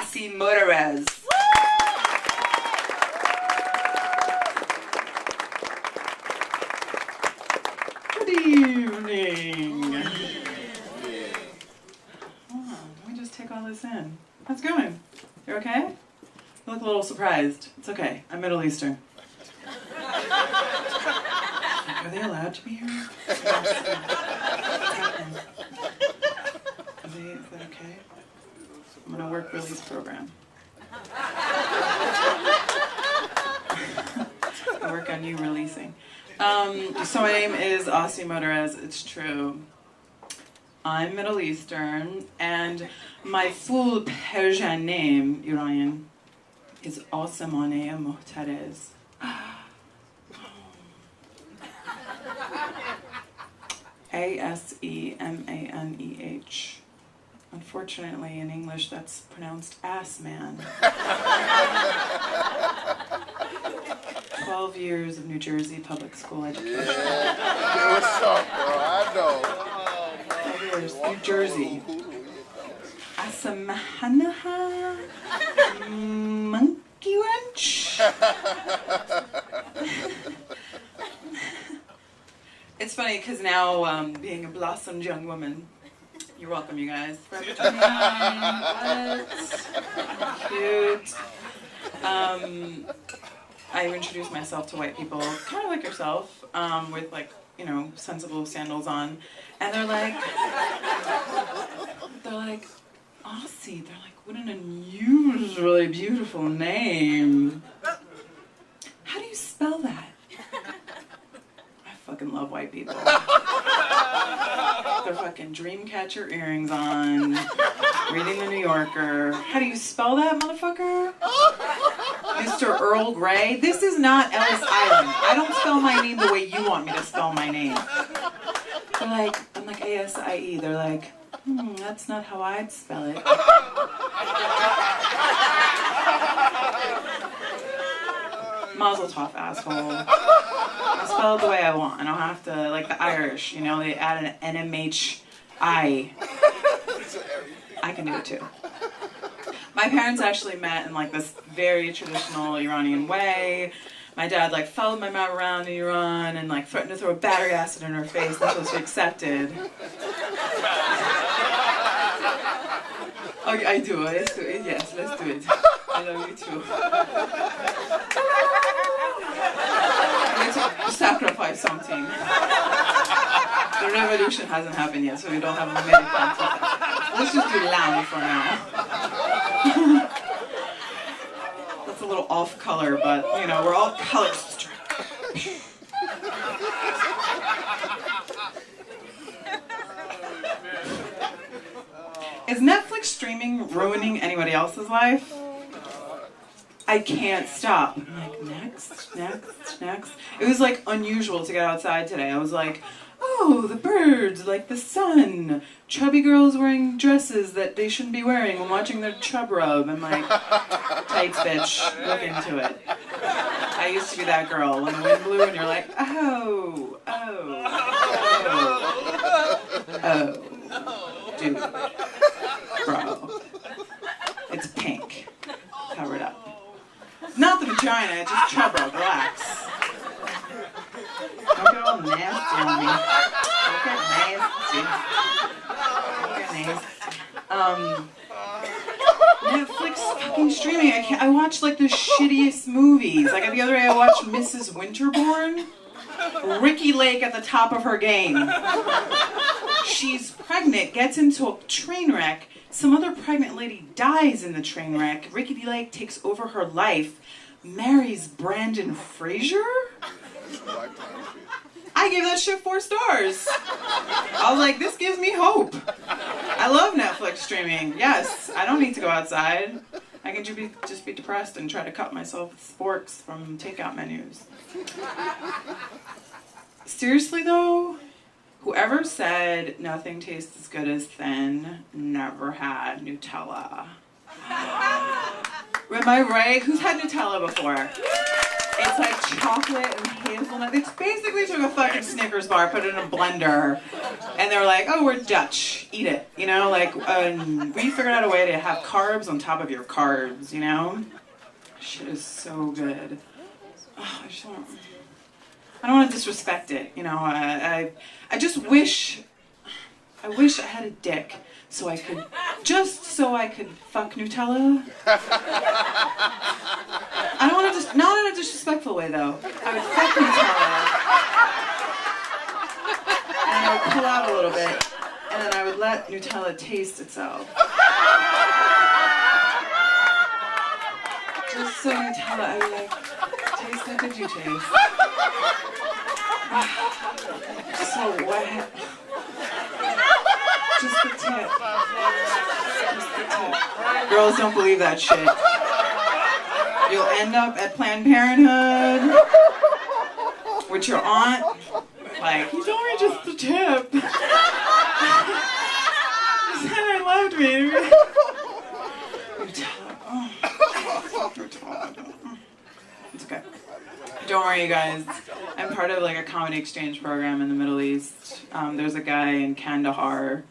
Asie Mohtarez. Good evening. Hold on, let me just take all this in. How's it going? You okay? You look a little surprised. It's okay. I'm Middle Eastern. Are they allowed to be here? What's happening? Is that okay? I'm gonna work release program. I work on you releasing. So my name is Asie Mohtarez. It's true. I'm Middle Eastern, and my full Persian name, Iranian, is Asie Mohtarez. Asemaneh. Unfortunately, in English, that's pronounced ass man. 12 years of New Jersey public school education. Yeah, what's up, bro? I know. 12 years, New Jersey. Asamahanaha, monkey wrench. It's funny because now, being a blossomed young woman, you're welcome, you guys. Forever 29. What? Cute. I introduce myself to white people, kind of like yourself, with like, you know, sensible sandals on, and they're like, Asie. They're like, what an unusually beautiful name. How do you spell that? I fucking love white people. Their fucking Dreamcatcher earrings on, reading the New Yorker. How do you spell that, motherfucker? Mr. Earl Grey? This is not Ellis Island. I don't spell my name the way you want me to spell my name. They're like, I'm like Asie. They're like, that's not how I'd spell it. Mazel tov, asshole. I'll spell it the way I want, and I'll have to, like the Irish, you know, they add an NMHI. I can do it too. My parents actually met in like this very traditional Iranian way. My dad like followed my mom around in Iran and like threatened to throw battery acid in her face until she accepted. Oh, I do. Let's do it. Yes, let's do it. I love you too. We need to sacrifice something. The revolution hasn't happened yet, so we don't have many plans for that. Let's just do lamb for now. That's a little off color, but you know, we're all color struck. Is Netflix streaming ruining anybody else's life? I can't stop. I'm like, next. It was like unusual to get outside today. I was like, oh, the birds, like the sun. Chubby girls wearing dresses that they shouldn't be wearing when watching their chub rub. I'm like, tights, bitch, look into it. I used to be that girl when the wind blew and you're like, oh, dude, bro, it's pink, cover it up. Not the vagina, it's just chub rub, relax. Don't get all nasty on me. Don't get nasty. Netflix fucking streaming. I watch like the shittiest movies. Like the other day I watched Mrs. Winterbourne. Ricky Lake at the top of her game. She's pregnant, gets into a train wreck. Some other pregnant lady dies in the train wreck. Ricky Lake takes over her life, marries Brandon Fraser. I gave that shit 4 stars. I was like, this gives me hope. I love Netflix streaming. Yes, I don't need to go outside. I can just be depressed and try to cut myself with forks from takeout menus. Seriously though, whoever said nothing tastes as good as thin never had Nutella. Am I right? Who's had Nutella before? It's like chocolate and hazelnut. They basically took a fucking Snickers bar, put it in a blender, and they were like, "Oh, we're Dutch. Eat it." You know, like we figured out a way to have carbs on top of your carbs. You know, shit is so good. Oh, I don't want to disrespect it. You know, I just wish. I wish I had a dick so I could fuck Nutella. I don't want to not in a disrespectful way though. I would fuck Nutella, and I would pull out a little bit, and then I would let Nutella taste itself. Just so Nutella, I would like, taste like a you taste. So wet. Just the tip. Just the tip. Girls don't believe that shit. You'll end up at Planned Parenthood with your aunt. Like, you told me just the tip. You said I loved me. It's okay. Don't worry, you guys. I'm part of like a comedy exchange program in the Middle East. There's a guy in Kandahar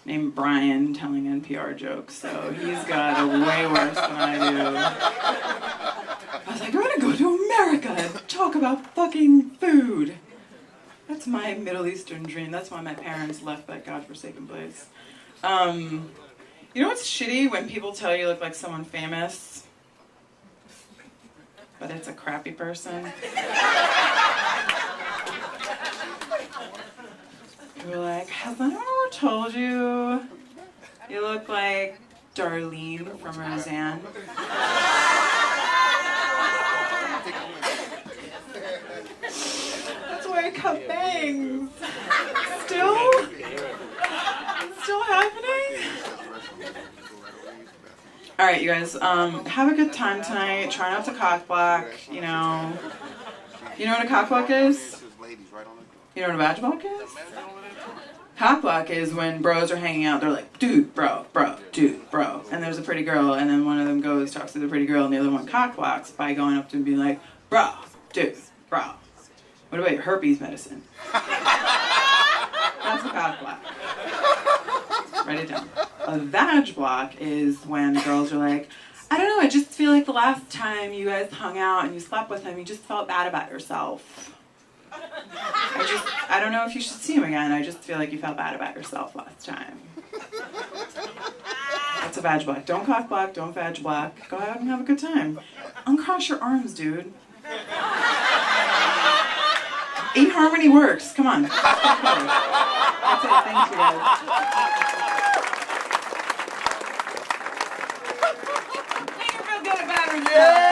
named Brian telling NPR jokes, so he's got it way worse than I do. I was like, we're gonna go to America and talk about fucking food. That's my Middle Eastern dream. That's why my parents left that godforsaken place. You know what's shitty? When people tell you look like someone famous, but it's a crappy person. You're like, has anyone ever told you you look like Darlene from Roseanne? That's why I cut bangs. Still happening? All right, you guys, have a good time tonight. Try not to cock block, you know. You know what a cock block is? You know what a vag block is? Cock block is when bros are hanging out, they're like, dude, bro, dude, bro. And there's a pretty girl, and then one of them goes, talks to the pretty girl, and the other one cock blocks by going up to him and being like, bro, dude, bro. What about your herpes medicine? That's a cock block. Write it down. A vag block is when girls are like, I don't know, I just feel like the last time you guys hung out and you slept with him, you just felt bad about yourself. I don't know if you should see him again, I just feel like you felt bad about yourself last time. That's a vag block. Don't cock block, don't vag block. Go out and have a good time. Uncross your arms, dude. Harmony works. Come on. That's it. Thank you, guys. Make her feel good about herself. Yeah!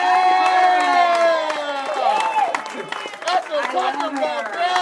That's what I'm talking about, man.